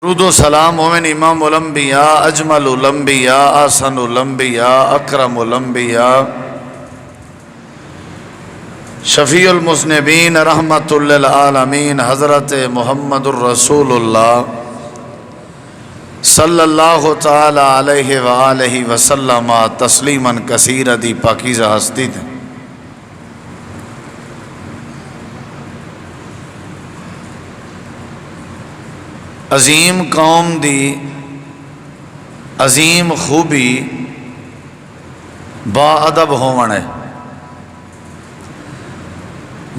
درود و سلام مومن امام الانبیاء اجمل الانبیاء احسن الانبیاء اکرم الانبیاء شفیع المذنبین رحمت للعالمین حضرت محمد الرسول اللہ صلی اللہ تعالی علیہ وآلہ وسلم تسلیما کثیرا دی پاکیزہ ہستی تھے۔ عظیم قوم دی عظیم خوبی با ادب ہون ہے۔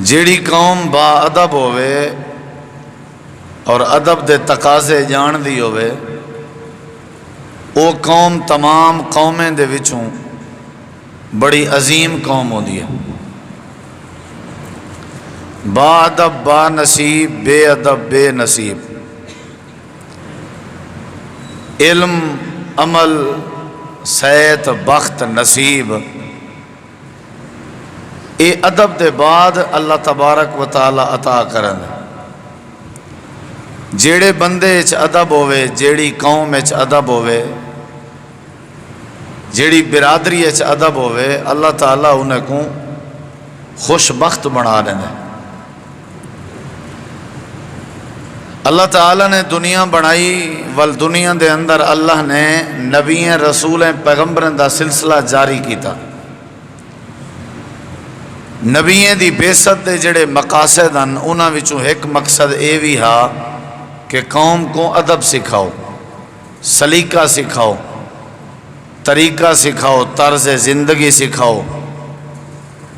جیڑی قوم با ادب ہوئے اور ادب دے تقاضے جان دی ہوئے وہ قوم تمام قومیں دے وچوں بڑی عظیم قوم ہوندی ہے۔ با ادب با نصیب، بے ادب بے نصیب۔ علم، عمل، صحت، بخت، نصیب، اے ادب دے بعد اللہ تبارک و تعالی عطا کرن۔ جیڑے بندے اچ ادب ہوئے، جیڑی قوم اچ ادب ہوئے، جیڑی برادری اچ ادب ہوئے، اللہ تعالی انہیں کو خوش بخت بنا دینا۔ اللہ تعالیٰ نے دنیا بنائی ول دنیا دے اندر اللہ نے نبییں رسولیں پیغمبریں دا سلسلہ جاری کیتا۔ نبییں دی بعثت دے جڑے مقاصد ہیں انہاں وچوں ایک مقصد اے بھی ہا کہ قوم کو ادب سکھاؤ، سلیقہ سکھاؤ، طریقہ سکھاؤ، طرز زندگی سکھاؤ،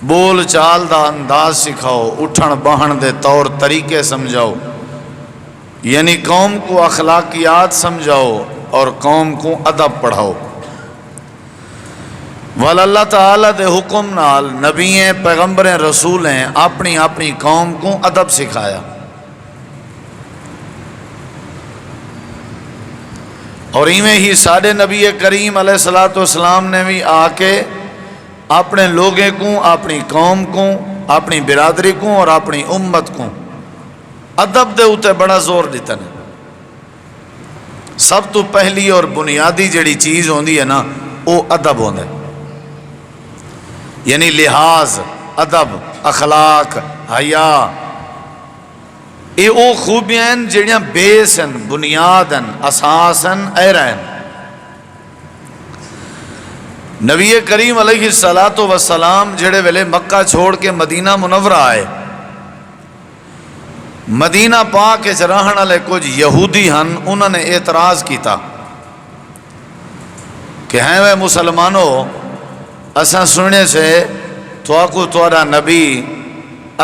بول چال دا انداز سکھاؤ، اٹھن بہن دے طور طریقے سمجھاؤ، یعنی قوم کو اخلاقیات سمجھاؤ اور قوم کو ادب پڑھاؤ۔ وال اللہ تعالیٰ دے حکم نال نبییں پیغمبریں رسولیں اپنی اپنی قوم کو ادب سکھایا۔ اور ایویں ہی ساڈے نبی کریم علیہ السلام نے بھی آ کے اپنے لوگوں کو، اپنی قوم کو، اپنی برادری کو اور اپنی امت کو ادب دے اوتے بڑا زور دیتا ہے۔ سب تو پہلی اور بنیادی جڑی چیز ہوندی ہے نا وہ ادب ہوندا ہے، یعنی لحاظ، ادب، اخلاق، حیا، یہ وہ خوبیاں ہیں جڑیاں بیس ہیں، بنیاد ہیں، اساس ہیں، ایرہ ہیں۔ نبی کریم علیہ السلام جڑے ویلے مکہ چھوڑ کے مدینہ منورہ آئے، مدینہ پاک اچ رہن والے کچھ یہودی ہن، انہوں نے اعتراض کیتا کہ ہیں وہ مسلمانوں، اساں سننے سے تو آکو توڑا نبی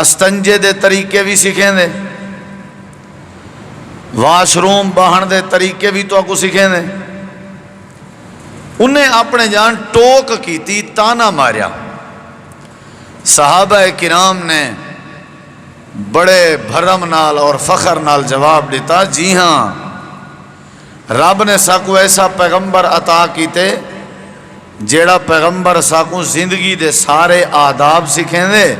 استنجے دے طریقے بھی سکھیں دے، واش روم باہن دے طریقے بھی تو آکو سکھیں دے۔ انہیں اپنے جان ٹوک کیتی، تانا ماریا۔ صحابہ کرام نے بڑے بھرم نال اور فخر نال جواب دیتا، جی ہاں، رب نے ساکو ایسا پیغمبر عطا کیتے جیڑا پیغمبر ساکو زندگی دے سارے آداب سکھیں دے،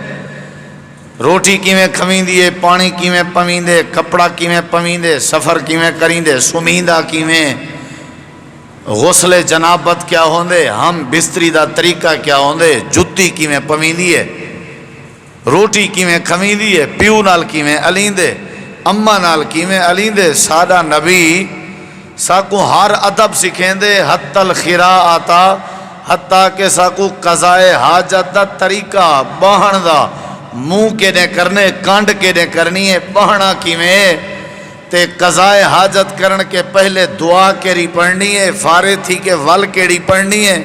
روٹی کیویں کھویں دیے، پانی کیویں پویں دے، کپڑا کیویں پویں دے، سفر کیویں کریں دے، سمیندہ کیویں، غسل جنابت کیا ہوندے، ہم بستری دا طریقہ کیا ہوندے، جتی کیویں پویں دیے، روٹی کیویں کھویں دیے، پیو نال کیویں علیندے، اماں نال کیویں علیندے۔ سادہ نبی ساکو ہر ادب سکھیں دے، حتی الخراءتا، حتیٰ کہ ساکو قضائے حاجت دا طریقہ، باہن دا، منہ کے نے کرنے، کانڈ کے نے کرنی ہے، باہنا کیویں تے قضائے حاجت کرن کے پہلے دعا کیڑی پڑھنی ہے، فارغ تھی کہ ول کیڑی پڑھنی ہے،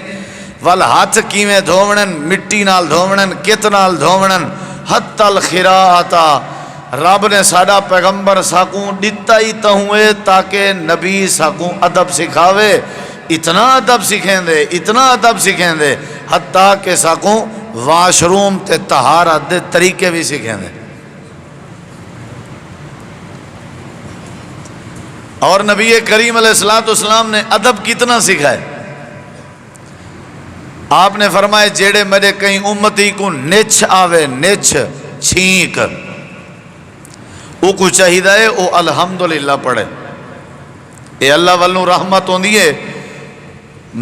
ول ہاتھ کیویں دھوونن، مٹی نال دھوونن، کت نال دھوونن، حتی الخراءتا۔ رب نے ساڈا پیغمبر ساکوں ڈتا ہی تو ہوئے تاکہ نبی ساکوں ادب سکھاوے، اتنا ادب سکھیں دے، اتنا ادب سکھیں دے، حتیٰ کہ ساکوں واش روم تے طہارت دے طریقے بھی سکھیں دے۔ اور نبی کریم علیہ السلام نے ادب کتنا سکھائے؟ آپ نے فرمائے جیڑے میرے کہیں امتی کو نچ آوے، نچ چھینک، وہ کو چاہیے وہ الحمدللہ پڑھے۔ یہ اللہ والوں رحمت ہوندی ہے۔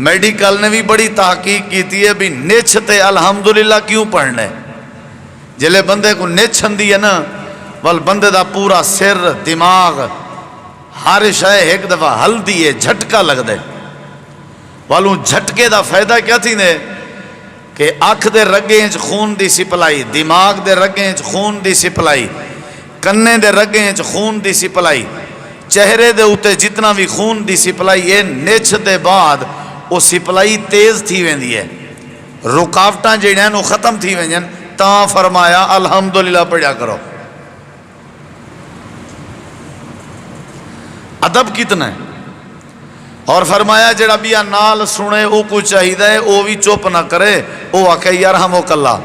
میڈیکل نے بھی بڑی تحقیق کی ہے بھی نچھ تے الحمدللہ کیوں پڑھنا ہے۔ جلے بندے کو نچھ ہندی ہے نا وال بندے دا پورا سر دماغ ہر شے ایک دفعہ ہل دی ہے، جھٹکا لگ دے والوں جھٹکے دا فائدہ کیا تھی نے کہ آنکھ دے رگیں خون دی سپلائی، دماغ دے رگیں خون دی سپلائی، کنے دے رگیں خون دی سپلائی، چہرے دے اوتے جتنا بھی خون دی سپلائی ہے نچھ دے بعد وہ سپلائی تیز تھی ویندی ہے، رکاوٹاں جڑیاں نو ختم تھی وینجن، تاں فرمایا الحمدللہ پڑھیا کرو۔ ادب کتنا ہے، اور فرمایا جڑا بیا نال سنے او کو چاہیدہ ہے او بھی چپ نہ کرے، او آکے یرحمک اللہ،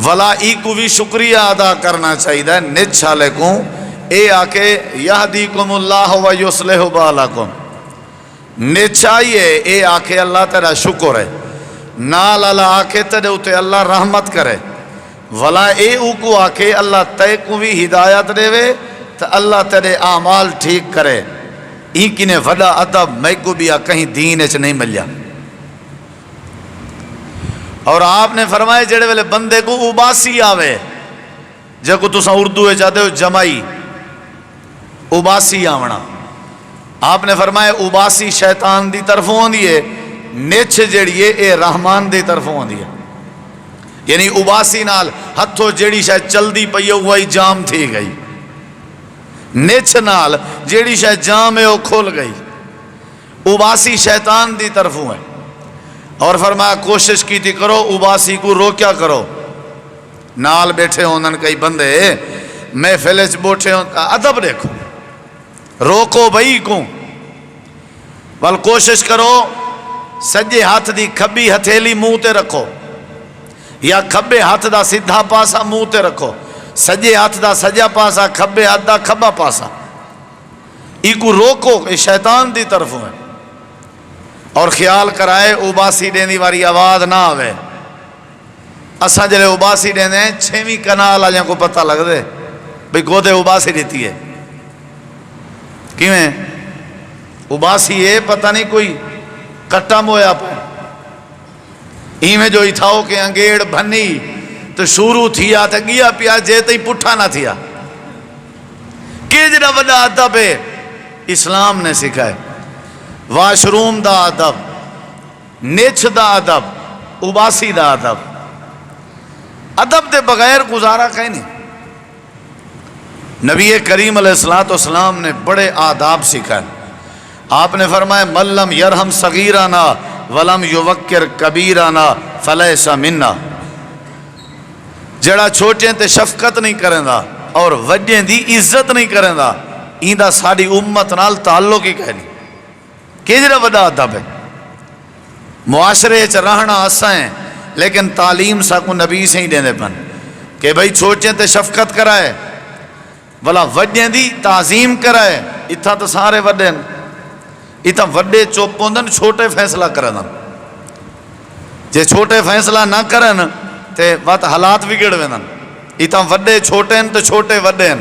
ولا ای کو بھی شکریہ ادا کرنا چاہیدہ ہے نچ علیکم، اے آکے یہدیکم اللہ و یصلح بالکم، نچائیے اے آکے اللہ تیرا شکر ہے، نال اللہ آکے تیرے اتے اللہ رحمت کرے، ولا اے او کو آکے اللہ تے کو بھی ہدایت دے وے تو اللہ تیرے اعمال ٹھیک کرے۔ این کی نے وڈا ادب میں کو بھی کہیں دین اچ نہیں ملیا۔ اور آپ نے فرمائے جڑے والے بندے کو اباسی آوے، جے کو تسا اردو چاہتے ہو جمائی اباسی آونا، آپ نے فرمائے اباسی شیطان دی طرف ہوندی ہے، نچ جڑیے اے رحمان دی طرف ہوندی ہے، یعنی اباسی نال ہتھو جڑی شاید چل دی پئی ہوئی جام تھی گئی، نچ نال جیڑی شاید جام ہے وہ کھول گئی، اباسی شیطان دی طرف ہے۔ اور فرمایا کوشش کی تھی کرو اباسی کو روکیا کرو، نال بیٹھے ہونن کئی بندے محفل وچ بیٹھے ہون، ادب دیکھو، روکو بھئی کو، بل کوشش کرو سجے ہاتھ دی کھبی ہتھیلی منہ تے رکھو، یا کھبے ہاتھ دا سدھا پاسا منہ تے رکھو، سجے ہاتھ دا سجا پاسا، کھبے ہاتھ دا کھبا پاسا، ای کو روکو، یہ شیطان دی طرف ہے۔ اور خیال کرائے اباسی دینی واری آواز نہ آوے، اساں جلے اباسی دینے ہیں چھویں کنال آجاں کو پتہ لگ دے بھئی گودے اباسی دیتی ہے، کیویں اباسی ہے پتہ نہیں کوئی کٹا مویا پہ، میں جو اتھاؤ کے انگیڑ بھنی تو شروع تھیا تا گیا پیا جیتے ہی پٹھا نہ تھیا، کہ جڑا وڈا ادب ہے اسلام نے سکھائے، واش روم دا ادب، نیچ دا ادب، اباسی دا ادب، ادب دے بغیر گزارا کہیں نہیں۔ نبی کریم علیہ السلام نے بڑے آداب سکھائے، آپ نے فرمایا من لم یرحم صغیرنا ولم یوکر کبیرنا فلیس منا، جڑا چھوٹیں تے شفقت نہیں کریں دا اور وڈیں دی عزت نہیں کریں دا، این دا ساڑی امت نال تعلق ہی کہنی، کہ جڑا وڈا ادب ہے۔ معاشرے چ رہنا اساں ہیں لیکن تعلیم ساکو نبی سے ہی دینے پن کہ بھئی چھوٹیں تے شفقت کرائے بلا وڈیں دی تعظیم کرائے، اتھا تو سارے وڈیں، اتھا وڈے چوپ ہوندن چھوٹے فیصلہ کرن، جے چھوٹے فیصلہ نہ کرن تے وقت حالات بگڑ ویندن، اتھا وڈے چھوٹے تو چھوٹے وڈے،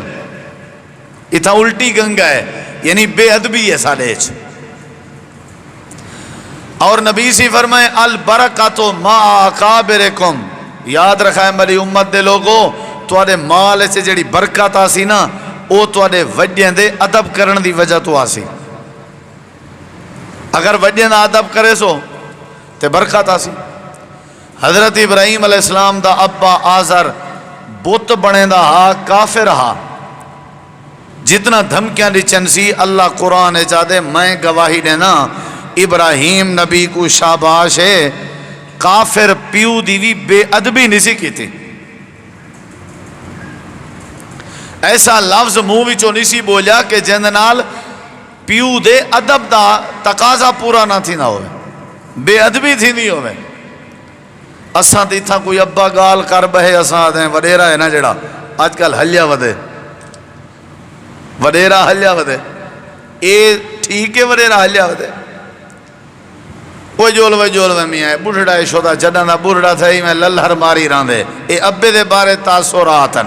اتھا الٹی گنگا ہے، یعنی بے ادبی ہے ساڑے چ۔ اور نبی سی فرمائے البرکاتو ما اکابرکم، یاد رکھا ہے میری امت دے لوگو، تواڈے مال سے جڑی برکت آسی نا او تواڈے وڈیاں دے ادب کرن دی وجہ تو آسی، اگر وڈیاں دا ادب کرے سو تے برکت آسی۔ حضرت ابراہیم علیہ السلام دا ابا آزر بت بنے دا ہا، کافر ہا، جتنا دھمکیاں دی چنسی اللہ قرآن اجادے میں گواہی دینا ابراہیم نبی کو شاباش ہے، کافر پیو دی بھی بے ادبی نہیں کی تھی، ایسا لفظ منہ وچوں نہیں بولیا کہ جن نال پیو دے ادب دا تقاضا پورا نہ تھی نہ ہوئے، بے ادبی تھی نہیں ہوئے۔ اساں تے تھا کوئی ابا گال کر بہے اساں دیں وڈیرا ہے نا جڑا آج کل ہلیا ودے، وڈیرا ہلیا ودے، اے ٹھیک ہے وڈیرا ہلیا ودے، وہ جول میاں بڑھڑا ہے شودا جڑا دا بڑھڑا تھا ہی میں للہر ماری راندے، اے ابے دے بارے تاثرات ہیں۔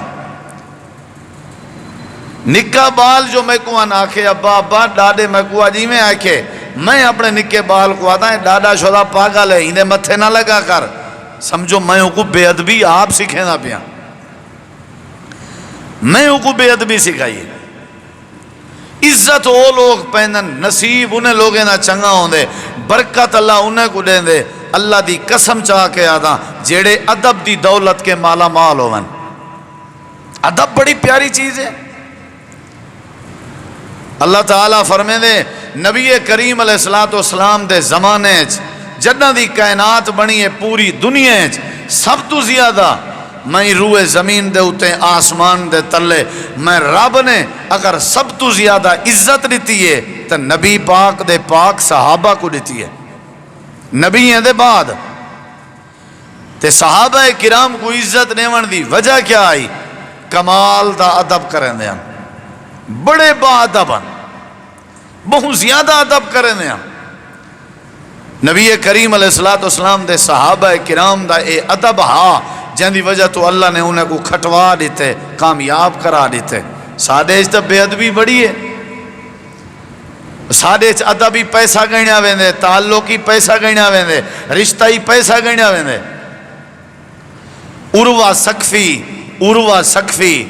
نکا بال جو میں کو آن آکھے ابا ابا ڈاڈے میں کو آجی میں آکھے میں اپنے نکے بال کو آتا ہے ڈاڈا شدہ پاگل ہے انہیں متھے نہ لگا کر سمجھو میں کو بے ادبی آپ سکھیں نہ پیا میں کو بے ادبی سکھائیے عزت وہ لوگ پہنن نصیب انہیں لوگیں نہ چنگا ہوں دے برکت اللہ انہیں کو دیں دے اللہ دی قسم چاہ کے آدھا جیڑے ادب دی دولت کے مالا مال ہوون ادب بڑی پیاری چیز ہے اللہ تعالیٰ فرمے دے نبی کریم علیہ السلام دے زمانے جنہ دی کائنات بنی ہے پوری دنیا سب تو زیادہ میں روئے زمین دے اتے آسمان دے تلے میں رب نے اگر سب تو زیادہ عزت دیتی ہے تو نبی پاک دے پاک صحابہ کو دیتی ہے نبی ہیں دے بعد تے صحابہ کرام کو عزت نیون دی وجہ کیا آئی کمال دا ادب کریں دے بڑے با ادب بہت زیادہ ادب کریں دے نبی کریم علیہ السلام دے صحابہ کرام دا اے ادب ہاں جن دی وجہ تو اللہ نے انہیں کو کھٹوا دیتے کامیاب کرا دیتے سادے اس بے ادبی بڑی ہے سادے ادبی پیسہ گئنیا ویندے تعلقی پیسہ گئنیا ویندے رشتہی پیسہ گئنیا ویندے عروہ سقفی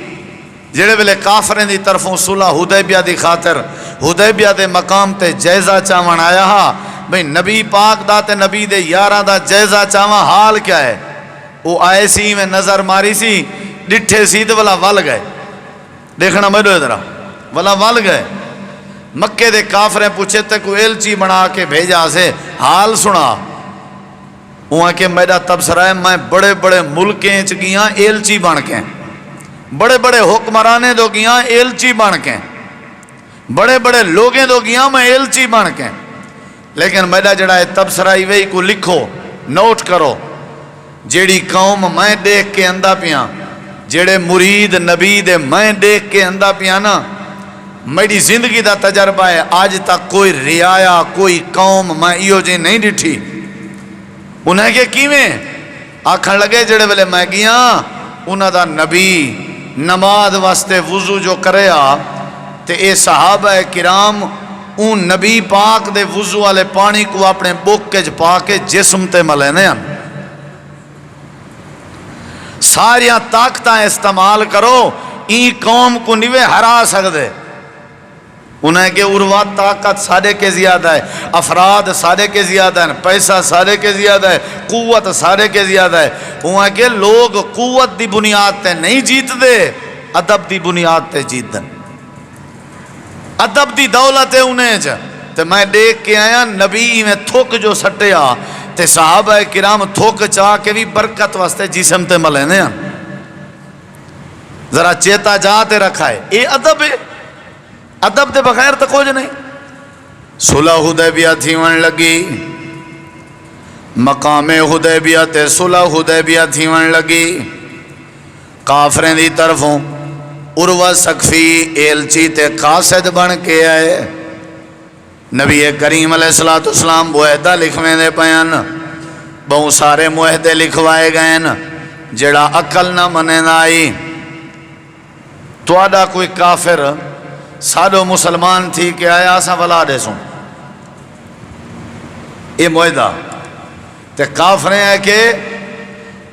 جڑے ویلے کافریں دی طرفوں صلح حدیبیہ دی خاطر حدیبیہ دے مقام تے جائزہ چاون آیا ہاں بھئی نبی پاک دا تے نبی دے یارہ دا جائزہ چاون حال کیا ہے وہ آئے سی میں نظر ماری سی ڈٹھے سی تو والا ول گئے دیکھنا میڈو ادھرا والا ول گئے مکے دے کافریں پوچھے تے کوئی ایلچی بنا کے بھیجا سے حال سنا وہاں کہ میرا تبصرہ ہے میں بڑے بڑے ملکیں چکیاں ایلچی بن کے بڑے بڑے حکمرانے دو گیاں ایلچی بن کے بڑے بڑے لوگیں دو گیاں میں ایلچی بن کے لیکن میرا جڑا ہے تبصرہ ہی وہی کو لکھو نوٹ کرو جیڑی قوم میں دیکھ کے اندہ پیاں جیڑے مرید نبی دے میں دیکھ کے اندہ پیاں نا میری زندگی دا تجربہ ہے آج تک کوئی ریایا کوئی قوم میں ایو جی نہیں ڈٹھی انہیں کہ کیویں آکھن لگے جڑے ویلے میں گیاں انہاں دا نبی نماز واسطے وضو جو کرے آ تے اے صحابہ کرام اون نبی پاک دے وضو والے پانی کو اپنے بوکے پا کے جسم تے ملینے ہیں ساریاں طاقتیں استعمال کرو این قوم کو نیوے ہرا سکتے انہیں کہ عروات طاقت سارے کے زیادہ ہے افراد سارے کے زیادہ ہے پیسہ سارے کے زیادہ ہے قوت سارے کے زیادہ ہے انہیں کہ لوگ قوت دی بنیاد تے نہیں جیت دے ادب دی بنیاد تے جیت دن ادب دی دولت ہے انہیں تو میں دیکھ کے آیا نبی میں تھوک جو سٹے آ تے صحابہ کرام تھوک چاہ کے بھی برکت واسطے جسم تے ملینے ہیں ذرا چیتا جاتے رکھا ہے اے ادب ہے ادب دے بغیر تو کچھ نہیں صلح حدیبیہ تھیون لگی مقام حدیبیہ تے صلح حدیبیہ تھیون لگی کافریں دی طرفوں عروہ سقفی ایلچی تے قاصد بن کے آئے نبی کریم علیہ السلام معاہدہ لکھویں دے پیان بہت سارے معاہدے لکھوائے گئے جڑا عقل نہ منے نہ آئی تو آڈا کوئی کافر سادو مسلمان تھی کہ آیا سا ولا دے سوں یہ معاہدہ تے کافریں ہے کہ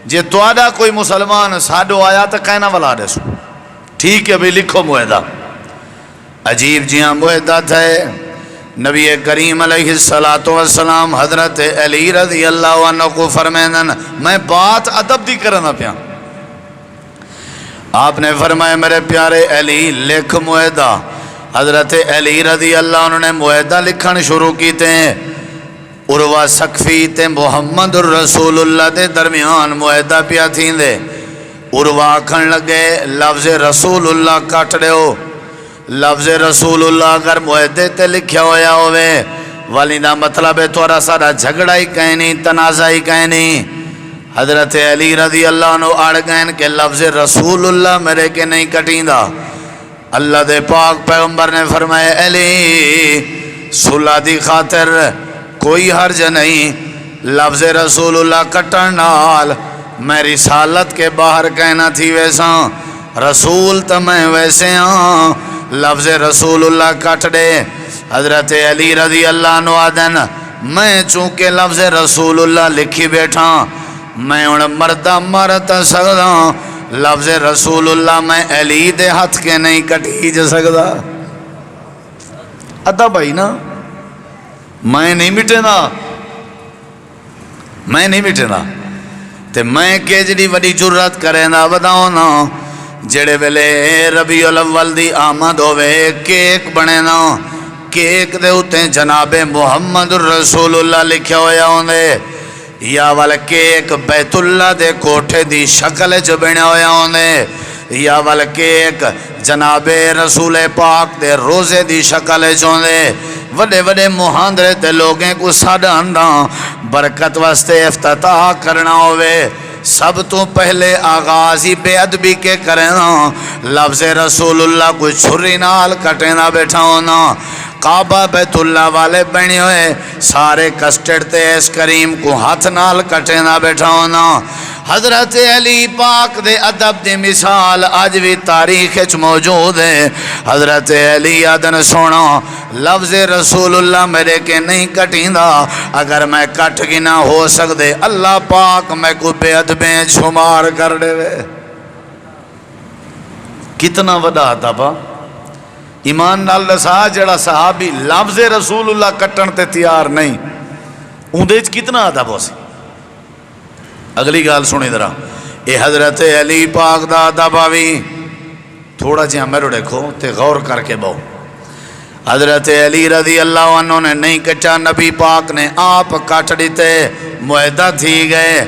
جے تو آڈا کوئی مسلمان سادو آیا تو کہنا ولا دے سوں ٹھیک ہے بھی لکھو معاہدہ عجیب جیاں معاہدہ تھے نبی کریم علیہ السلام حضرت علی رضی اللہ عنہ کو فرمائن میں بات ادب دی کرنا پیا آپ نے فرمایا میرے پیارے علی لکھ معاہدہ حضرت علی رضی اللہ عنہ نے معاہدہ لکھن شروع کیتے ہیں عروہ سقفی تے محمد الرسول اللہ دے درمیان معاہدہ پیا تھیں دے عروہ آکھن لگے لفظ رسول اللہ کٹ رہے ہو لفظ رسول اللہ اگر معاہدے تے لکھیا ہویا ہوئے والی دا مطلب ہے تورا سارا جھگڑا ہی کہیں نہیں تنازع ہی کہیں نہیں حضرت علی رضی اللہ عنہ آڑ گئن کہ لفظ رسول اللہ میرے کے نہیں کٹیں دا اللہ دے پاک پیغمبر نے فرمائے علی صلح دی خاطر کوئی حرج نہیں لفظ رسول اللہ کٹن نال میں رسالت کے باہر کہنا تھی ویسا رسول تو میں ویسے ہاں لفظ رسول اللہ کٹ دے۔ حضرت علی رضی اللہ عنہ آدن میں چونکہ لفظ رسول اللہ لکھی بیٹھا میں ان مردہ مرت سکتا لفظ رسول اللہ میں علی دے ہاتھ کے نہیں کٹی جا سکتا۔ ادب بھائی نا میں نہیں مٹنا تے میں کہ جڑی وڈی جرات کرے نا بتاؤ نا جڑے ویلے ربیع الاول دی آمد ہوئے کیک بنے نا کیک دے اتے جناب محمد رسول اللہ لکھیا ہویا ہوندے یا والا کیک بیت اللہ دے کوٹھے دی شکل چ بنے ہویا ہوندے یا والا کیک جناب رسول پاک دے روزے دی شکل چ ہوندے وڈے وڈے مہاندرے تے لوگیں کو ساڈھاندا برکت واسطے افتتاح کرنا ہوئے سب تو پہلے آغاز ہی بے ادبی کے کرنا لفظ رسول اللہ کو چھری نال کٹینا بیٹھا ہونا کعبہ بیت اللہ والے بنے ہوئے سارے کسٹرڈ تے اس کریم کو ہاتھ نال کٹینا بیٹھا ہونا حضرت علی پاک دے ادب دی مثال آج بھی تاریخ اچ موجود ہے حضرت علی آدن سونا لفظ رسول اللہ میرے کے نہیں کٹیندا اگر میں کٹ گی نہ ہو سکتے اللہ پاک میں کو بے ادبیں شمار کر دے وے کتنا وڈا ادب ایمان نال دسا جڑا صحابی لفظ رسول اللہ کٹن تے تیار نہیں اندے کتنا ادب ہو سی اگلی گال سنی ذرا اے حضرت علی پاک دا ادب آوی تھوڑا جہاں میرے دیکھو تے غور کر کے بہو حضرت علی رضی اللہ عنہ نے نہیں کٹا نبی پاک نے آپ کٹ دیتے معاہدہ تھی گئے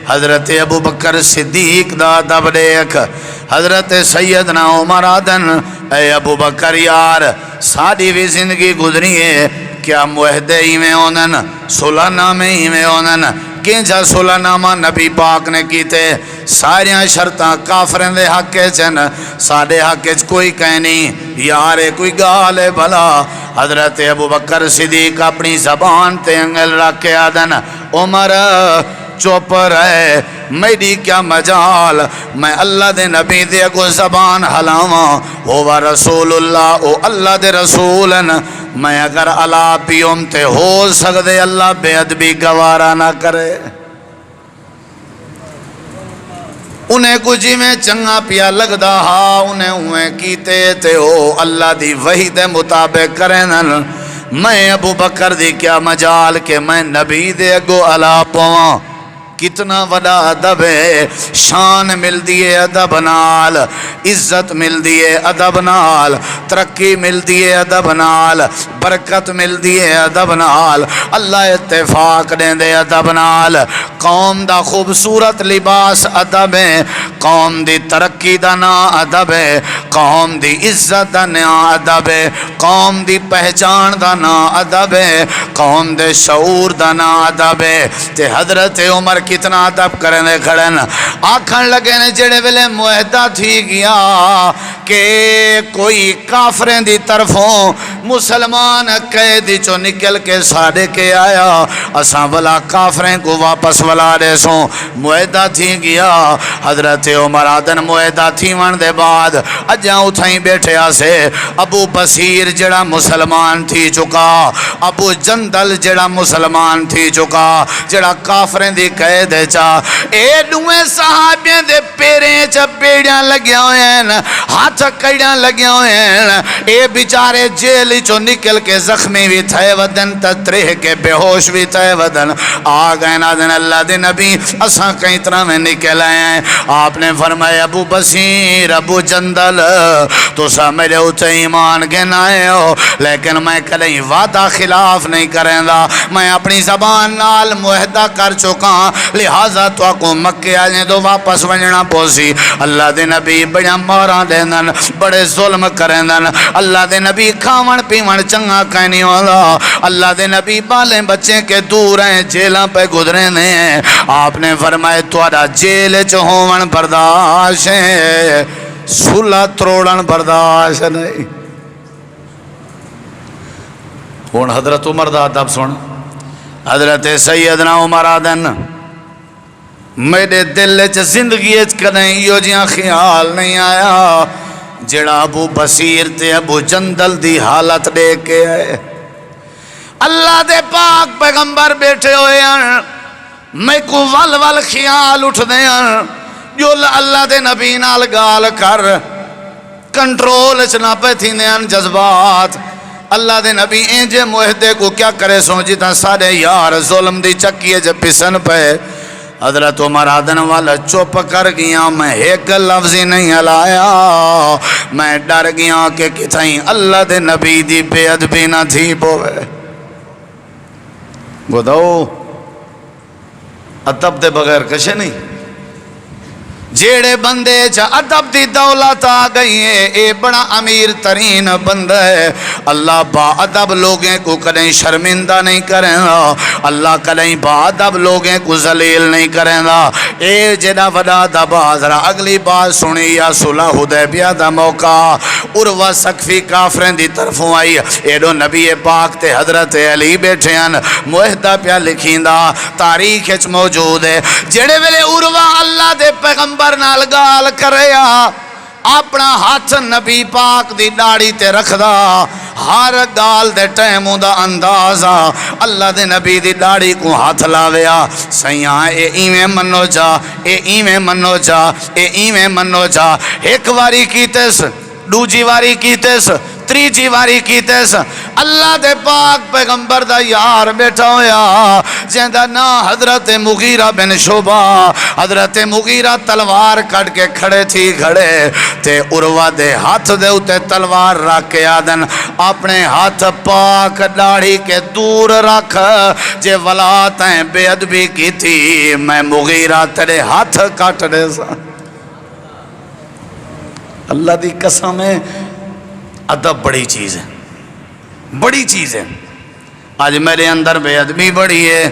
حضرت ابو بکر صدیق دا ادب دیکھ حضرت سیدنا عمر آدن اے ابو بکر یار ساری بھی زندگی گزری ہے کیا معاہدے ہی میں ہونن صلح نامے ہی میں ہونن کینجا صلح نامہ نبی پاک نے کیتے ساریاں شرطاں کافرین دے حق چن ساڑے حق کوئی کہنی یارے کوئی گالے بھلا حضرت ابو بکر صدیق اپنی زبان تے انگل رکھ کے آدن عمر چوپ رہے میری کیا مجال میں اللہ دے نبی دے کو زبان حلاواں ہوا رسول اللہ او اللہ دے رسولن میں اگر اللہ پیوم تے ہو سکتے اللہ بے ادبی گوارا نہ کرے انہیں کچھ میں چنگا پیا لگدا ہا انہیں ہوئے کیتے تے ہو اللہ دی وحی دے مطابق کرنن میں ابو بکر دی کیا مجال کہ میں نبی دے گو اللہ پواں کتنا وڈا ادب ہے شان مل دیئے ادب نال عزت مل دیئے ادب نال ترقی مل دیئے ادب نال برکت مل دیئے ادب نال اللہ اتفاق دیں دے ادب نال قوم دا خوبصورت لباس ادب ہے قوم دی ترقی دا نا ادب ہے قوم دی عزت دا نا ادب ہے قوم دی پہچان دا نا ادب ہے قوم دے شعور دا نا ادب ہے تے حضرت عمر کتنا ادب کرنے کھڑن آکھن لگے نے جڑے ویلے معاہدہ تھی گیا کہ کوئی کافرین دی طرفوں مسلمان قیدی چو نکل کے ساڑے کے آیا اساں ولا کافرین کو واپس ولا دے سوں معاہدہ تھی گیا حضرت عمر آدن معاہدہ تھی ون دے بعد اجاں اتھائیں بیٹھے آسے ابو بصیر جڑا مسلمان تھی چکا ابو جندل جڑا مسلمان تھی چکا جڑا کافرین دی قید دے چا اے دوئے صحابیاں دے پیریں چا پیڑیاں لگیا ہوئے ہیں ہاتھ کڑیاں لگیا ہوئے ہیں اے بیچارے جیلی چو نکل کے زخمی بھی تھے ودن تتریح کے بے ہوش بھی تھے ودن آگئے نادن اللہ دے نبی اساں کئی طرح میں نکل آئے ہیں آپ نے فرمایا ابو بصیر ابو جندل تو سا میرے اچھے ایمان گنائے ہو لیکن میں کلیں وعدہ خلاف نہیں کریں دا میں اپنی زبان نال معاہدہ کر چکا لہذا تو آکو مکے آجیں تو واپس ونجنا پوسی اللہ دے نبی بڑا مارا دیندن بڑے ظلم کرندن اللہ دے نبی کھاون پیون چنگا کہنی والا اللہ دے نبی بالیں بچے کے دور ہیں جیلہ پہ گزرے ہیں آپ نے فرمائے توڑا جیل چہون برداشت ہے صلح تروڑن برداشت نہیں کون حضرت عمر دا ادب سن حضرت سیدنا عمر آدن میرے دل چ زندگی کدیں یہ جیاں خیال نہیں آیا جڑا ابو بصیر تے ابو جندل دی حالت دے کے آئے اللہ دے پاک پیغمبر بیٹھے ہوئے ہیں میں کو ول خیال اٹھ دے ہیں جو اللہ دے نبی نال گال کر کنٹرول چنا پہ تھی نیان جذبات اللہ دے نبی اینجے معاہدے کو کیا کرے سو جتا سارے یار ظلم دی چکیے جب پسن پہ حضرت عمر آدن والا چپ کر گیا میں ایک لفظی نہیں ہلایا میں ڈر گیا کہ کتھائیں اللہ دے نبی دی بے ادبی نہ تھی پوے گوداؤ ادب دے بغیر کشے نہیں جیڑے بندے چا ادب دی دولت آ گئی ہے اے بڑا امیر ترین بندہ ہے اللہ با ادب لوگیں کو کدیں شرمندہ نہیں کریں گا اللہ کدیں با ادب لوگیں کو ذلیل نہیں کریں گا اے جڑا وڈا دبا ذرا اگلی بات سنی یا صلح حدیبیہ دا موقع عروہ ثقفی کافرین دی طرفوں آئی ایڈو نبی پاک تے حضرت علی بیٹھے ہیں معاہدہ پیا لکھیندہ تاریخ اچ موجود ہے جڑے ویلے عروہ اللہ دے پیغمبر نال گال کریا اپنا ہاتھ نبی پاک دی داڑھی تے رکھ دا ہر گال دے ٹیموں دا اندازہ اللہ دے نبی دی داڑھی کو ہاتھ لاویا سیاں اے ایویں منو جا اے ایویں منو جا اے ایویں منو جا ایک واری کیتس دوجی واری کیتس تریجی واری کیتس اللہ دے پاک پیغمبر دا یار بیٹھا ہویا جیندہ نا حضرت مغیرہ بن شعبہ حضرت مغیرہ تلوار کٹ کے کھڑے تھی کھڑے تے عروہ دے ہاتھ دے اتے تلوار رکھ کے آدن اپنے ہاتھ پاک داڑھی کے دور رکھ جے ولاتیں بے ادبی کی تھی میں مغیرہ تیرے ہاتھ کٹ دے سا اللہ دی قسم ہے ادب بڑی چیز ہے بڑی چیز ہے آج میرے اندر بے ادبی بڑی ہے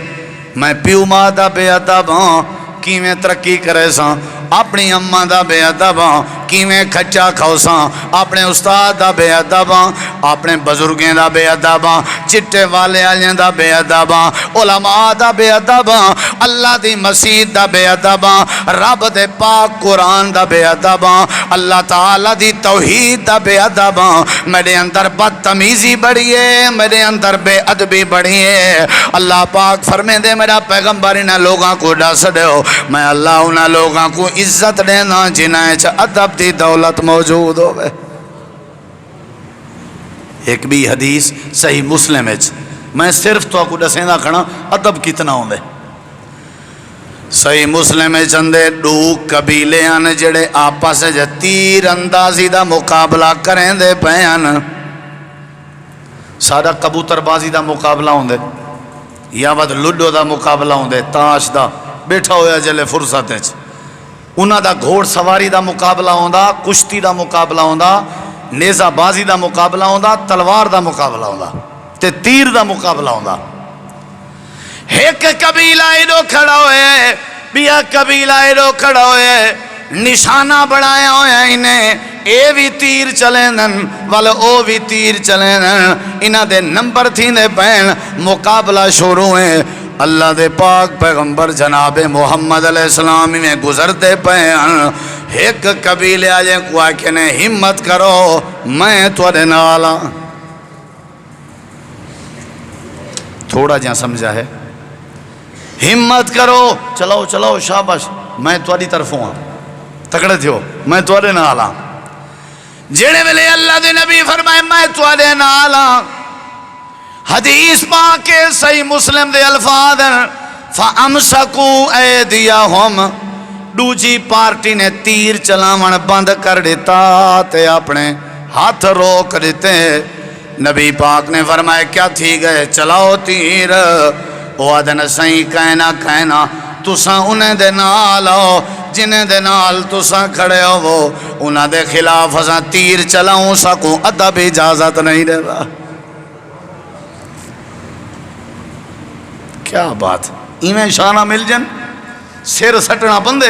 میں پیو ماں دا بے ادب ہوں کیویں ترقی کرے ساں اپنی اماں دا بے ادب ہوں کیویں کھچا کھاؤ ساں اپنے استاد دا بے ادب ہوں اپنے بزرگیں دا بے ادب ہوں چٹے والے آلیاں دا بے ادب ہوں علماء دا بے ادب ہوں اللہ دی مسجد دا بے ادب ہوں رب دے پاک قرآن دا بے ادب ہوں اللہ تعالیٰ دی توحید دا بے ادب ہوں میرے اندر بدتمیزی بڑی ہے میرے اندر بے ادبی بڑی ہے اللہ پاک فرمے دے میرا پیغمبر انہاں لوگاں کو ڈس دے ہو میں اللہ انہاں لوگاں کو عزت دینا جنہیں چا ادب دی دولت موجود ہوئے ایک بھی حدیث صحیح مسلم ہے میں صرف تو آپ کو ڈسینا کھنا ادب کتنا ہوئے صحیح مسلم ہے چندے دو قبیلے آنے جڑے آپا سے جا تیر اندازی دا مقابلہ کریں دے پیان سارا کبوتر بازی دا مقابلہ ہوں دے یا ود لڈو دا مقابلہ ہوں دے تاش دا بیٹھا ہویا جلے فرصت ہے انہاں دا گھوڑ سواری دا مقابلہ ہوندا کشتی دا مقابلہ ہوندا نیزہ بازی دا مقابلہ ہوندا تلوار دا مقابلہ ہوندا تے تیر دا مقابلہ ہوندا ایک قبیلہ ایڈو کھڑا ہوئے بیا قبیلہ ایڈو کھڑا ہوئے نشانہ بڑھایا ہوئے انہیں اے بھی تیر چلیں دن والا او بھی تیر چلیں دن انہاں دے نمبر تھی دے بین مقابلہ شروع ہیں اللہ دے پاک پیغمبر جناب محمد علیہ السلام میں گزرتے پہن ایک قبیلے آجیں کو آکھنے ہمت کرو میں توڑے نالا تھوڑا جہاں سمجھا ہے ہمت کرو چلاؤ چلاؤ شاباش میں توڑی طرف ہوں تکڑے تھے میں توڑے نالا جیڑے ویلے اللہ دے نبی فرمائے میں توڑے نالا حدیث پاک کے صحیح مسلم دے الفاظ فَأَمْسَكُوا أَيْدِيَهُمْ دوجی پارٹی نے تیر چلاون بند کر دیتا تے اپنے ہاتھ روک دیتے نبی پاک نے فرمایا کیا تھی گئے چلاؤ تیر وہ آدھن صحیح کہنا تساں انہیں دے نال ہو جنہیں دے نال تساں کھڑے ہو وہ انہیں دے خلاف ہاں تیر چلاؤں سکوں ادب اجازت نہیں دے رہا کیا بات ایویں شانہ مل جن سر سٹنا بندے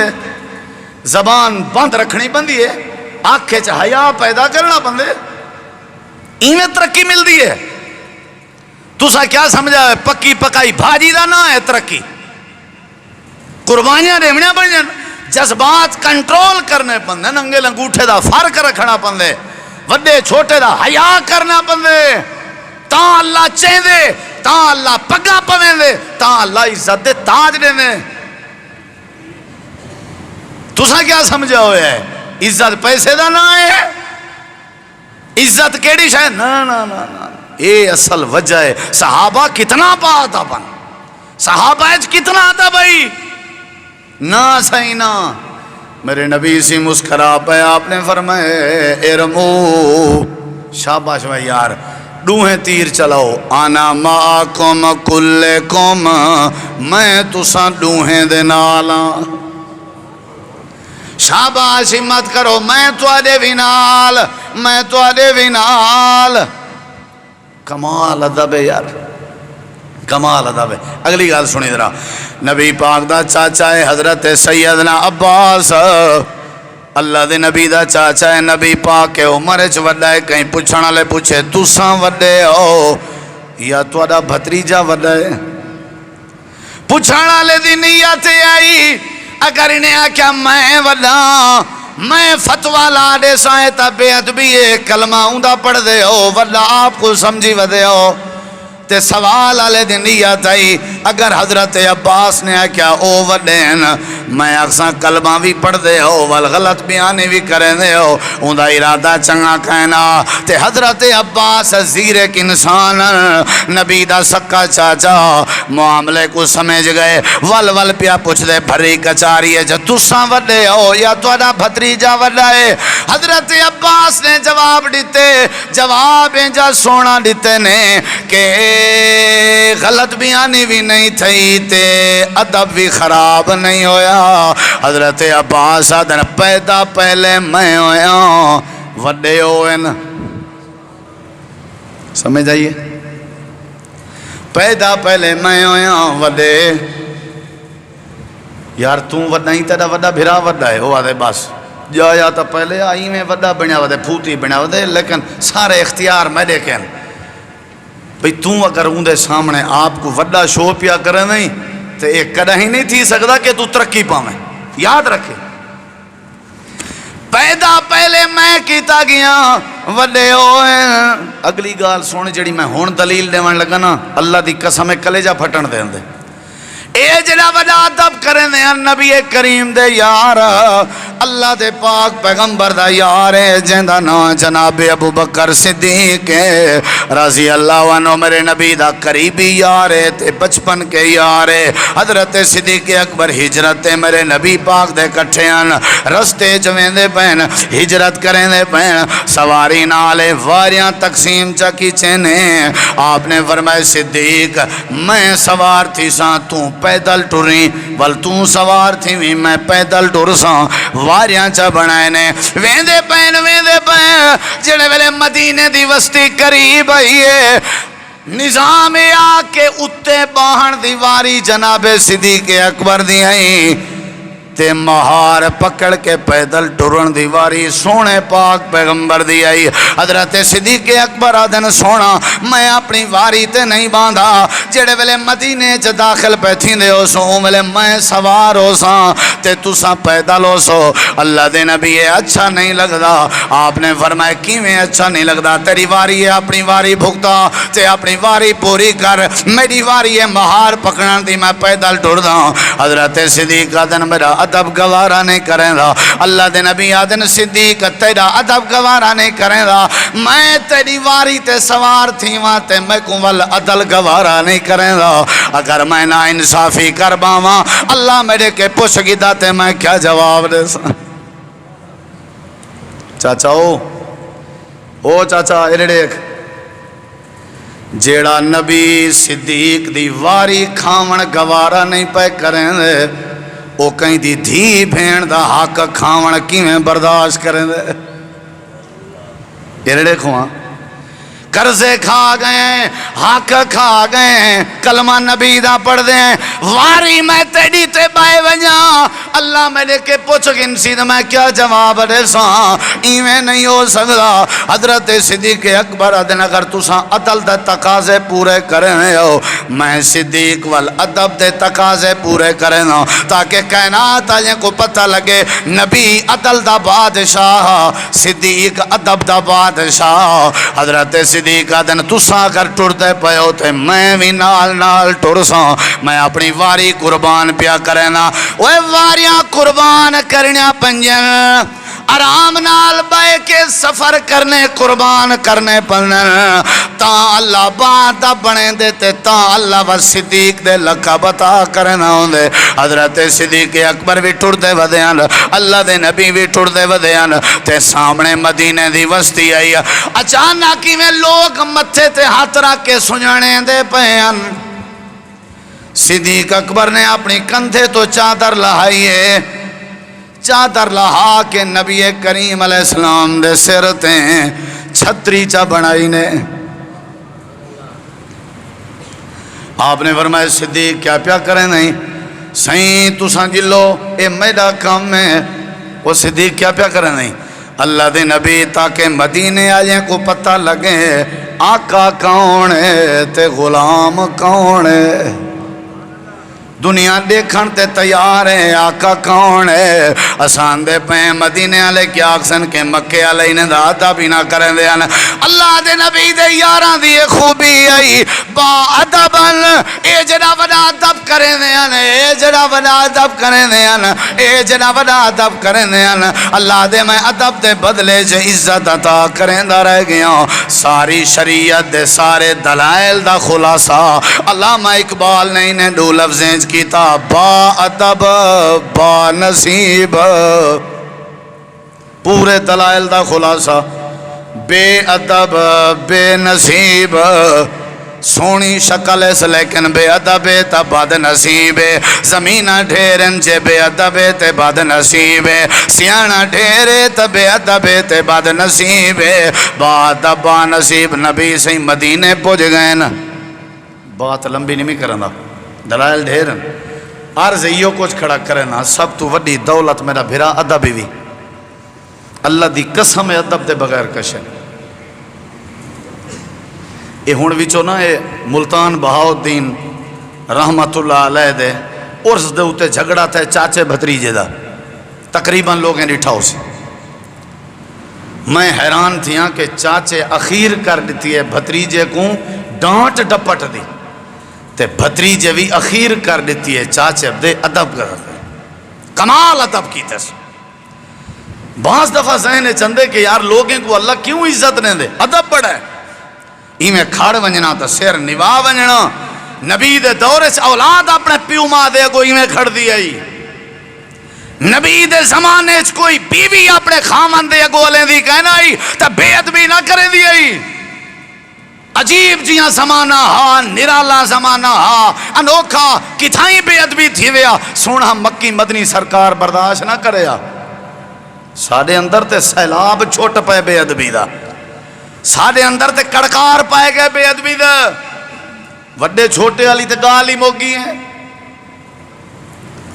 زبان بند رکھنی بندی ہے آنکھیں چا حیا پیدا کرنا بندے ایویں ترقی مل دی ہے تسا کیا سمجھا ہے پکی پکائی بھاجی دا نہ ہے ترقی قربانیاں ریمنیاں بن جن جذبات کنٹرول کرنے پندے، ننگے لنگوٹھے دا فرق رکھنا پندے، وڈے چھوٹے دا حیا کرنا پندے، تاں اللہ چاہیں دے، تاں اللہ پگا پویں دے، تاں اللہ عزت دے تاج دے دے۔ تساں کیا سمجھا ہوئے ہے؟ عزت پیسے دا نہ ہے، عزت کیڑی شاید نا نا نا نا، اے اصل وجہ ہے۔ صحابہ کتنا پاتا پن، صحابہ کتنا آتا بھائی، نا صحیح نا۔ میرے نبی سی مسکرا پہ آپ نے فرمائے ارمو، شاباش بھائی یار، ڈوہیں تیر چلاؤ، آنا معاکم کلکم، میں تساں ڈوہیں دے نالاں، شاباش ہمت کرو، میں تو آدے بھی نال، میں تو آدے بھی نال۔ کمال ادب ہے یار، کمال ادب ہے۔ اگلی گال سنی ذرا، نبی پاک دا چاچا ہے حضرت سیدنا عباس، اللہ دے نبی دا چاچا ہے، نبی پاک کے عمر چ وڈا ہے، کہیں پوچھنا لے پوچھے تساں وڈے ہو یا تہاڈا بھتریجا وڈا ہے؟ پوچھنا لے دی نیت آئی، اگر انہیں آکھیا میں وڈا، میں فتوہ لا دے سائیں تا بے ادبی کلمہ اوندا پڑھ دے ہو، وڈا آپ کو سمجھی ودے ہو، تے سوال آلے دن نیت آئی، اگر حضرت عباس نے کیا او وڈین، میں اکساں کلمہ بھی پڑھ دے ہو والغلط بیانی بھی کریں دے ہو، اندھا ارادہ چنگا کہنا، تے حضرت عباس زیر ایک انسان، نبی دا سکا چاچا معاملے کو سمجھ گئے، ول پیا پوچھ دے بھری کچاری ہے جو تساں وڈے ہو یا توڑا بھتریجا وڈا ہے؟ حضرت عباس نے جواب دیتے، جواب جا سونا دیتے نے کہ غلط بیانی بھی نہیں تھی تے ادب بھی خراب نہیں ہویا۔ حضرت عباس آدھن پیدا پہلے میں ہویا وڈے ہوئے نا، سمجھ آئیے، پیدا پہلے میں ہویا وڈے، یار توں وڈا ہی تیرا وڈا بھرا وڈا ہے، وہ آدھے بس جایا تا پہلے آئی میں وڈا بنیا ودے، پھوتی بنیا ودے، لیکن سارے اختیار میں دیکھیں بھئی توں اگر اندے سامنے آپ کو وڈا شو پیا کرے نہیں تو ایک کڑا ہی نہیں تھی سکتا کہ تو ترقی پاویں، یاد رکھے۔ پیدا پہلے میں کیتا گیا وڈے ہوئے۔ اگلی گال سونے جڑی میں ہون دلیل دے من لگا نا، اللہ دی قسم کلیجہ پھٹن دے اندے، اے جڑا وڈا ادب کریں دے نبی کریم دے یار، اللہ دے پاک پیغمبر دا یار ہے، جیندہ نا جناب ابو بکر صدیق رضی اللہ عنہ، میرے نبی دا قریبی یار ہے تے بچپن کے یار ہے۔ حضرت صدیق اکبر ہجرت میرے نبی پاک دے کٹھیاں رستے جویں دے پین ہجرت کریں دے پین، سواری نالے واریاں تقسیم چکی چینے، آپ نے فرمائے صدیق میں سوار تھی ساں توں پیدل ٹریں، ول توں سوار تھی میں پیدل ٹر ساں، واریاں چا بنائے نے ویندے پین جڑے ویلے مدینے دی وسطی قریب آئیے، نظام آ کے اتے باہن دیواری جناب صدیق اکبر دی آئی تے مہار پکڑ کے پیدل ٹرن دیواری سونے پاک پیغمبر دی آئی۔ حضرت صدیق اکبر آدھن سونا میں اپنی واری تے نہیں باندھا، جڑے ویلے مدینے چ داخل پیتھی دے ہو سو ویلے میں سوار ہو ساں تے تساں پیدل ہو سو۔ اللہ دے نبی اچھا نہیں لگدا، آپ نے فرمایا کیویں اچھا نہیں لگدا، تیری واری ہے اپنی واری بھگتا تے اپنی واری پوری کر، میری واری ہے مہار پکڑن دی میں پیدل ٹر دا۔ حضرت صدیق آدھن میرا ادب گوارا نہیں کریں دا، اللہ دے نبی آدن صدیق تیرا ادب گوارا نہیں کریں دا، میں تیری واری تے سوار تھی وہاں تے میں کمول عدل گوارا نہیں کریں دا، اگر میں نا انصافی کر باواں اللہ میرے کے پوچھ گیتا تے میں کیا جواب دے سا۔ چاچا او چاچا ایرے دیکھ، جیڑا نبی صدیق دی واری کھاون گوارا نہیں پہ کریں دے، او کہیں دی دھی بھین دا حق کھاون کیویں برداشت کریں دے۔ یہ دیکھو ہاں قرضے کھا گئے، حق کھا گئے، کلمہ نبی دا پڑھ دیں، واری میں تیڑی تے بائے ونجا اللہ میرے کے پوچھ گنسی دا میں کیا جواب دے ساں، ایویں نہیں ہو سکتا۔ حضرت صدیق اکبر ادن اگر تساں عدل دے تقاضے پورے کرنے ہو، میں صدیق والعدب دے تقاضے پورے کرنا تاکہ کائنات آجیں کو پتہ لگے نبی عدل دا بادشاہ، صدیق عدب دا بادشاہ۔ حضرت صدیق آدن تساں اگر ٹر دے پے ہو تے میں بھی نال نال ٹر ساں، میں اپنی واری قربان پیا کرنا۔ وہ واریاں قربان کرنیا پنجن، آرام نال بے کے سفر کرنے قربان کرنے پنن، تاں اللہ بات بنے دیتے، تاں اللہ و صدیق دے لقب عطا کرنا ہوں دے۔ حضرت صدیق اکبر بھی ٹر دے ودیان، اللہ دے نبی بھی ٹر دے ودیان، تے سامنے مدینے دی وسطی آئی، اچانک میں لوگ متھے تے ہاتھ رکھ کے سنجھنے دے پیان۔ صدیق اکبر نے اپنی کندھے تو چادر لہائیے، چادر لہا کے نبی کریم علیہ السلام دے سر تے چھتری چا بنائی نے۔ آپ نے فرمایا صدیق کیا پیا کریں نہیں، سائیں تساں جلو اے میرا کام ہے۔ وہ صدیق کیا پیا کریں نہیں، اللہ دے نبی تاکہ مدینے آجیں کو پتہ لگے آقا کون ہے تے غلام کون ہے، دنیا دیکھن تے تیار ہے آقا کون ہے۔ آسان دے پہیں مدینے والے کیا آکسن کے مکے والے انہیں دا ادب ہی نہ کریں دے، اللہ دے نبی دے یاراں دی خوبی آئی با ادبن، اے جڑا وڈا ادب کریں دے، اے جڑا وڈا ادب کریں دے، اے جڑا وڈا ادب کریں دے، اللہ دے میں ادب دے بدلے جو عزت عطا کریں دا رہ گیا۔ ساری شریعت دے سارے دلائل دا خلاصہ علامہ اقبال نے انہیں دو لفظیں کیتا، با ادب با نصیب، پورے دلائل دا خلاصہ بے ادب بے نصیب، سونی شکل اس لیکن بے ادب تا بد نصیب، زمینہ ڈھیرن جے بے ادب تے بد نصیب، سیانہ ڈھیرے تا بے ادب تے بد نصیب، با ادب با نصیب۔ نبی سے مدینے پہنچ گئے نا، بات لمبی نہیں کرنا، دلائل ڈھیرن، عرض ایو کچھ کھڑا کرنا، سب تو وڈی دولت میرا بھرا ادب بھی، اللہ دی قسم ادب دے بغیر کشن۔ اے ہون وچوں نا اے ملتان بہاؤالدین رحمت اللہ علیہ دے عرض دے اتے جھگڑا تھے چاچے بھتریجے دا، تقریباً لوگیں ڈٹھا ہو سی۔ میں حیران تھیاں کہ چاچے اخیر کر دیتی ہے بھتریجے کو ڈانٹ ڈپٹ دی، تے بھتریجے بھی اخیر کر دیتی ہے چاچے دے ادب کرتے، کمال ادب کی تس۔ بعض دفعہ ذہن چندے کہ یار لوگیں کو اللہ کیوں عزت نہیں دے، ادب بڑا ہے، ایمیں کھاڑ ونجنا تا سیر نوا ونجنا، نبی دے دورے سے اولاد اپنے پیو ماں دے کو ایمیں کھڑ دی آئی، نبی دے زمانے سے کوئی بیوی اپنے خامن دے کو لیں دی کہنا آئی تا بے ادبی نہ کرے دی آئی۔ عجیب جیاں زمانہ ہاں، نرالا زمانہ ہاں، انوکھا کتھائیں بے ادبی تھی ویا، سونا مکی مدنی سرکار برداشت نہ کرے آ۔ ساڑھے اندر تے سیلاب چھوٹ پائے بے ادبی دا، ساڑھے اندر تے کڑکار پائے گئے بے ادبی دا، وڈے چھوٹے والی تے گال ہی موگی ہیں۔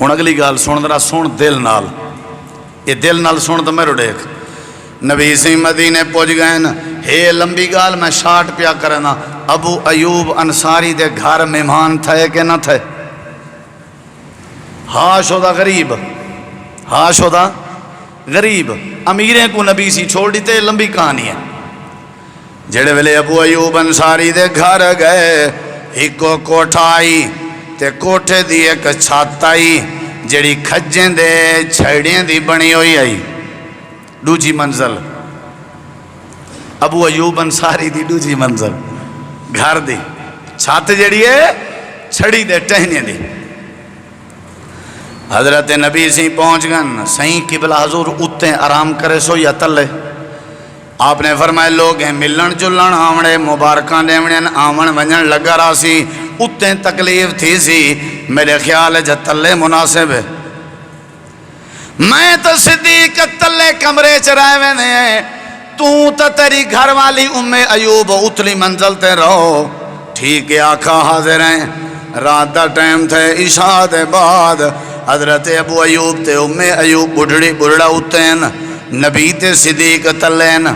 ہن اگلی گال سن درا سن دل نال، یہ دل نال سن تو میرے دیکھ، نبی سی مدینے پہنچ گئے نا، ہے لمبی گال میں شارٹ پیا کرنا۔ ابو ایوب انصاری دے گھر مہمان تھے کہ نہ تھے؟ ہاں شدہ غریب، ہاں شدہ غریب، امیریں کو نبی سی چھوڑ دیتے، لمبی کہانی ہے۔ جڑے ویلے ابو ایوب انصاری دے گھر گئے، ایکو کوٹھا آئی تے کوٹھے دی ایک چھت آئی جڑی کھجیں دے چھڑیں دی بنی ہوئی آئی، دوجی منزل، ابو ایوب انصاری دی دوجی منزل، گھر دی چھت جڑی ہے چھڑی دے ٹہنے دی۔ حضرت نبی سی پہنچ گن، سہیں قبلہ حضور اتے آرام کرے سو یا تلے؟ آپ نے فرمائے لوگ ہیں ملن جلن آمڑے مبارکان دیمڑین آمن ونجن لگا راسی، اتے تکلیف تھی سی، میرے خیال ہے جا تلے مناسب ہے۔ میں تو صدیق تلے کمرے چرائے وینے ہیں، تو تیری گھر والی ایوب اتلی منزل تے رہو ٹھیک ہے آقا حاضر ہیں رات دا ٹائم تھے عشاء دے بعد حضرت ابو ایوب تے ایوب بڑھڑا اتین نبی تے صدیق تلین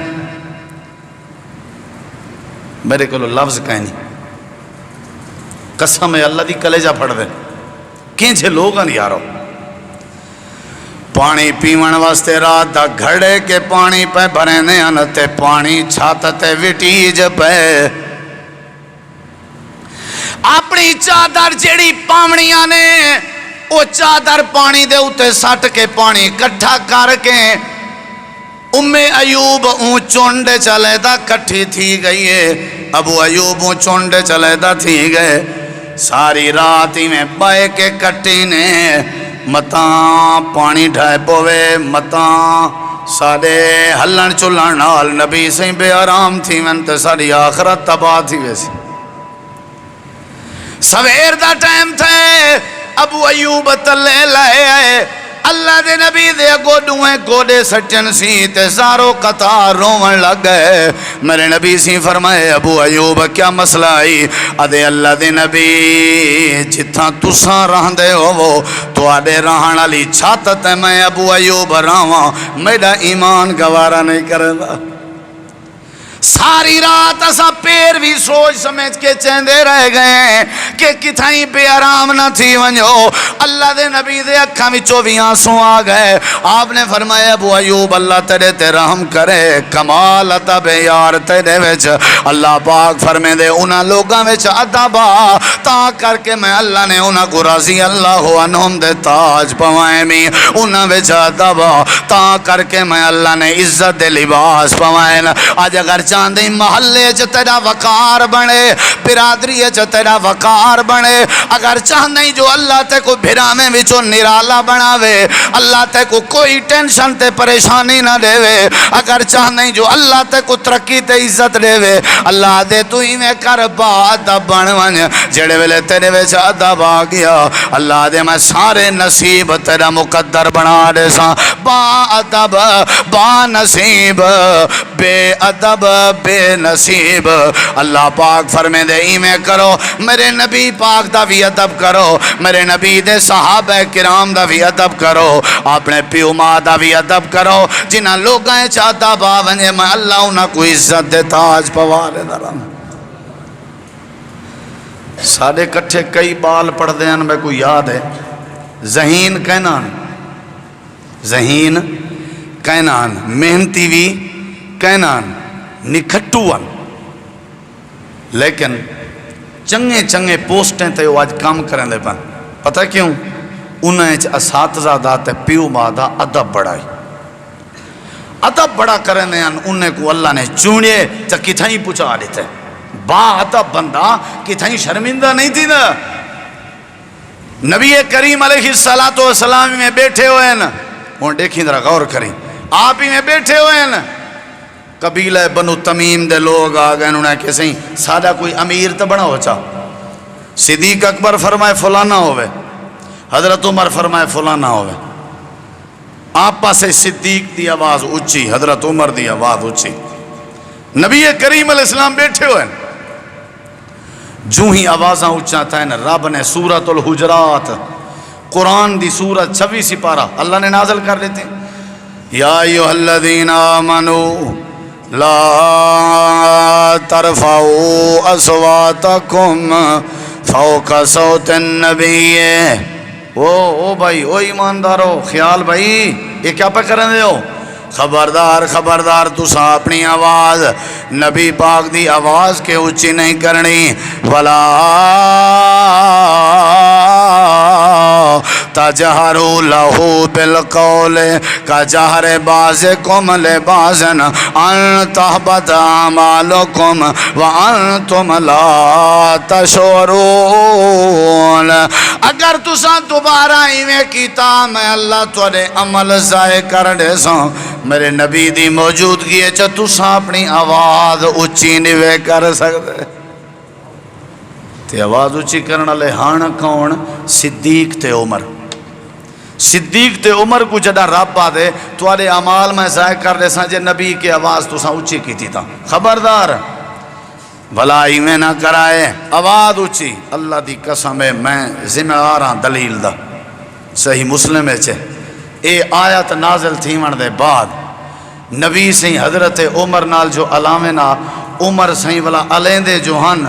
میرے کو لفظ کہیں نہیں قسم ہے اللہ دی کلیجہ پھڑ دے کینچے لوگ نہیں یارو پانی پیون واسطے رات دا گھڑے کے پانی پہ بھرنے انتے پانی چھاتتے وٹیج پہ اپنی چادر جیڑی پامنیاں نے وہ چادر پانی دے اتے سٹ کے پانی کٹھا کر کے ایوب اون چونڈے چلے دا کٹھی تھی گئی ہے ابو ایوب اون چونڈے چلے دا تھی گئے ساری راتی میں بائے کے کٹی نے متاں پانی ڈھائے پوے متاں سارے ہلن چلن نال نبی سے بے آرام تھی منتے ساری آخرت تباہ تھی ویسی سویر دا ٹائم تھے ابو ایوب تلے لائے آئے اللہ دے نبی دے گوڑویں گوڑے سچن سی تے سارو قطار رومن لگ گئے میرے نبی سی فرمائے ابو ایوب کیا مسئلہ آئی ادھے اللہ دے نبی جتھاں تساں رہن دے ہو وہ تو آدھے رہن علی چھاتت ہے میں ابو ایوب رہاں میرا ایمان گوارا نہیں کرے دا ساری رات اسا پیر بھی سوچ سمجھ کے چیندے رہ گئے کہ کتھائیں بے آرام نہ تھی ونجو اللہ دے نبی دے اکھاں وچوں بھی آنسوں آ گئے آپ نے فرمایا ابو ایوب اللہ تیرے تے رحم کرے کمال عطا بے یار تیرے وچ اللہ پاک فرمے دے انہاں لوگاں وچ ادب تا کر کے میں اللہ نے انہاں کو رضی اللہ عنہم دے تاج پوائیں می انہاں وچ ادب تا کر کے میں اللہ نے عزت دے لباس پوائیں آج اگر چاندی محلے چ تیرا وقار بنے برادری چ تیرا وقار بنے اگر چاندی جو اللہ تے کو بھرامے وچوں نرالا بناوے اللہ تے کو کوئی ٹینشن تے پریشانی نہ دے وے اگر چاندی جو اللہ تے کو ترقی تے عزت دے وے اللہ دے تو ہی میں کر با ادب بن ون جڑے ویلے تیرے وچ ادب آ گیا اللہ دے میں سارے نصیب تیرا مقدر بنا دے سا با ادب با نصیب بے ادب بے نصیب اللہ پاک فرمے دے ایمیں کرو میرے نبی پاک دا بھی ادب کرو میرے نبی دے صحابہ کرام دا بھی ادب کرو اپنے پیو ماں دا بھی ادب کرو جنہاں لوگاں چاہتا باونے میں اللہ انہاں کو عزت دے تاج پوارے درم سارے کٹھے کئی بال پڑھ دیں میں کو یاد ہے ذہین کینان محنتی بھی کینان نکھٹوان لیکن چنگے پوسٹیں تے وہ آج کام کریں دے پن پتہ کیوں انہیں اساتذہ داتے پیو مادہ ادب بڑھائی ادب بڑا کریں دے انہیں کو اللہ نے چونیے تا کتھائیں پوچھا دیتے با ادب بندہ کتھائیں شرمندہ نہیں تھی نا نبی کریم علیہ السلام میں بیٹھے ہوئے نا وہ دیکھیں ذرا غور کریں آپ ہی میں بیٹھے ہوئے نا قبیلہ بنو تمیم دے لوگ آگئے انہوں نے کہتے ہیں سادہ کوئی امیر تو بنا ہو چاہ صدیق اکبر فرمائے فلانا ہوئے حضرت عمر فرمائے فلانا ہوئے آپ پاسے صدیق دی آواز اچھی حضرت عمر دی آواز اچھی نبی کریم علیہ السلام بیٹھے ہوئے جو ہی آوازاں اچھا تھا رب نے سورۃ الحجرات قرآن دی سورت 26 پارہ اللہ نے نازل کر دیتے یا ایوہ الذین آمنوا لا ترفعوا اصواتکم فوق صوت النبی او بھائی او ایماندارو خیال بھائی یہ کیا پہ کرنے دے ہو خبردار تسا اپنی آواز نبی پاک دی آواز کے اچھی نہیں کرنی ولا تجہروا لہو بالقول کجہر بعضکم لبعض ان تحبط اعمالکم وانتم لا تشعرون اگر تسا دوبارہ ایویں کیتا میں اللہ تورے عمل ضائع کر دے سوں میرے نبی دی موجودگی ہے چا تسا اپنی آواز اچھی نوے کر سکتے تے آواز اچھی کرنا لے ہاں کون صدیق تے عمر صدیق تے عمر کو جڑا رب آ دے تواڈے اعمال میں ضائع کر دے ساں جے نبی کی آواز تساں اونچی کیتی تا خبردار بھلا ایویں نہ کرائے آواز اونچی اللہ دی قسم ہے میں ذمہ دار ہاں دلیل دا صحیح مسلم ہے اے آیت نازل تھیون دے بعد نبی سہیں حضرت عمر نال جو علامے نا عمر سہیں والا علیندے جو ہن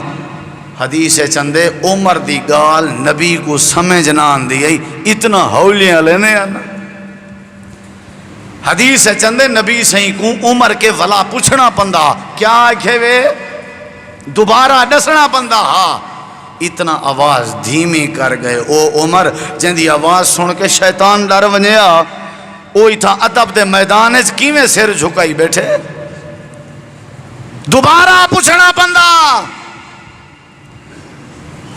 حدیث چندے عمر دی گال نبی کو سمجھ نہ آندی ہے اتنا ہولی علینے آنا حدیث چندے نبی سہیں کو عمر کے ولا پوچھنا پندہ کیا آکھے وے دوبارہ ڈسنا پندہ ہاں اتنا آواز دھیمی کر گئے او عمر جن دی آواز سن کے شیطان ڈر ونیا او اتھا ادب دے میدان کی میں سر جھکائی بیٹھے دوبارہ پوچھنا پندہ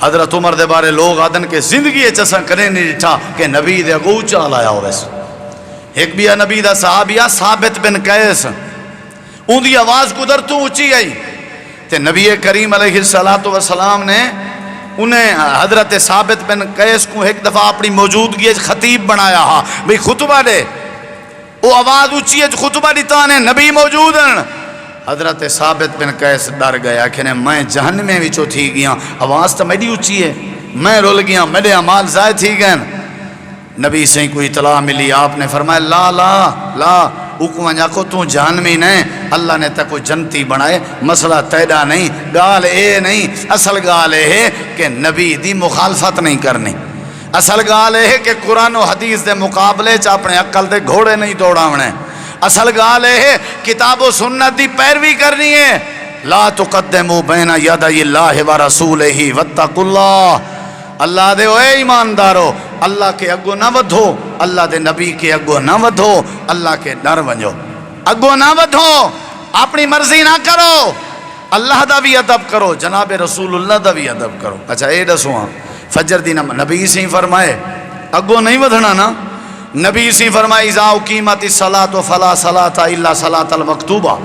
حضرت عمر دے بارے لوگ آدن کے زندگی چسا کریں نہیں ڈٹھا کہ نبی دے اگو چال آیا ہو ویسے ایک بھی نبی دا صحابیہ ثابت بن قیس ان دی آواز قدر تو اونچی آئی تے نبی کریم علیہ السلام نے انہیں حضرت ثابت بن قیس کو ایک دفعہ اپنی موجودگی خطیب بنایا ہاں بھئی خطبہ دے وہ آواز اونچی ہے خطبہ دیتا نے نبی موجود ہیں حضرت ثابت بن قیس ڈر گیا کہ میں جہنم میں وچوں تھی گیا آواز تو میری اونچی ہے میں رول گیا میرے اعمال ضائع تھی گئے نبی سے کوئی اطلاع ملی آپ نے فرمایا لا لا لا اکوانجا کو تو جہنمی نہیں اللہ نے تکو جنتی بنائے مسئلہ تیڑا نہیں گال اے نہیں اصل گال اے ہے کہ نبی دی مخالفت نہیں کرنی اصل گال اے ہے کہ قرآن و حدیث دے مقابلے چا اپنے عقل دے گھوڑے نہیں دوڑاونے اصل گال ہے کتاب و سنت دی پیروی کرنی ہے لا تقدموا بین یدی اللہ و رسولہ واتقوا اللہ اللہ دے اے ایماندارو اللہ کے اگو نہ ودھو اللہ دے نبی کے اگو نہ ودھو اللہ کے ڈر ونجو اگو نہ ودھو اپنی مرضی نہ کرو اللہ دا بھی ادب کرو جناب رسول اللہ دا بھی ادب کرو اچھا اے دسو فجر دی نبی سے فرمائے اگو نہیں ودھنا نا نبی سی فرمائی اذا اقیمت الصلاۃ فلا صلاۃ الا صلاۃ المکتوبہ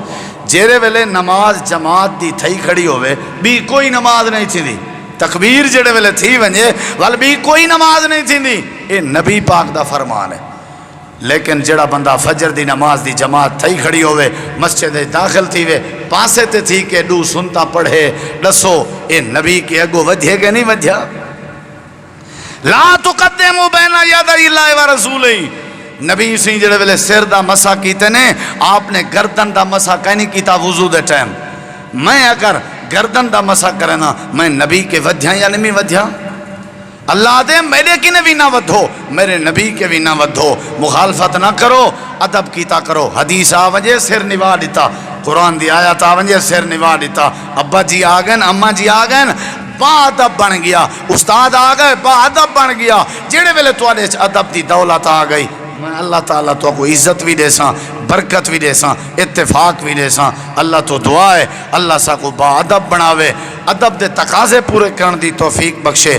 جیرے ویلے نماز جماعت دی تھئی کھڑی ہوئے بھی کوئی نماز نہیں تھی دی تکبیر جڑے ویلے تھی ونجے ول بھی کوئی نماز نہیں تھی دی اے نبی پاک دا فرمان ہے لیکن جڑا بندہ فجر دی نماز دی جماعت تھئی کھڑی ہوئے مسجد داخل تھی وے پاسے تے تھی کہ ڈو سنتا پڑھے ڈسو اے نبی کے اگو ودھے کہ نہیں ودھیا لا تقدموا بین یدی اللہ و رسولہ نبی سی جڑے ویلے سر دا مسا کیتے نے آپ نے گردن دا مسا کہیں کیتا وضو دے ٹائم میں اگر گردن دا مسا کرنا میں نبی کے ودھیا یا نہیں ودھیا اللہ دے میرے کی نبی نہ ودھو میرے نبی کے بھی نہ ودھو مخالفت نہ کرو ادب کیتا کرو حدیث آوجے سر نوا دیتا قرآن دی آیات آوجے سر نوا دیتا ابا جی آگئن اماں جی آگئن با ادب بن گیا استاد آگئے با ادب بن گیا جڑے ویلے تو آنے ادب دی دولت آگئی میں اللہ تعالیٰ تو کو عزت بھی دے ساں برکت بھی دے ساں اتفاق بھی دے ساں اللہ تو دعا ہے اللہ سا کو با ادب بناوے ادب دے تقاضے پورے کرن دی توفیق بخشے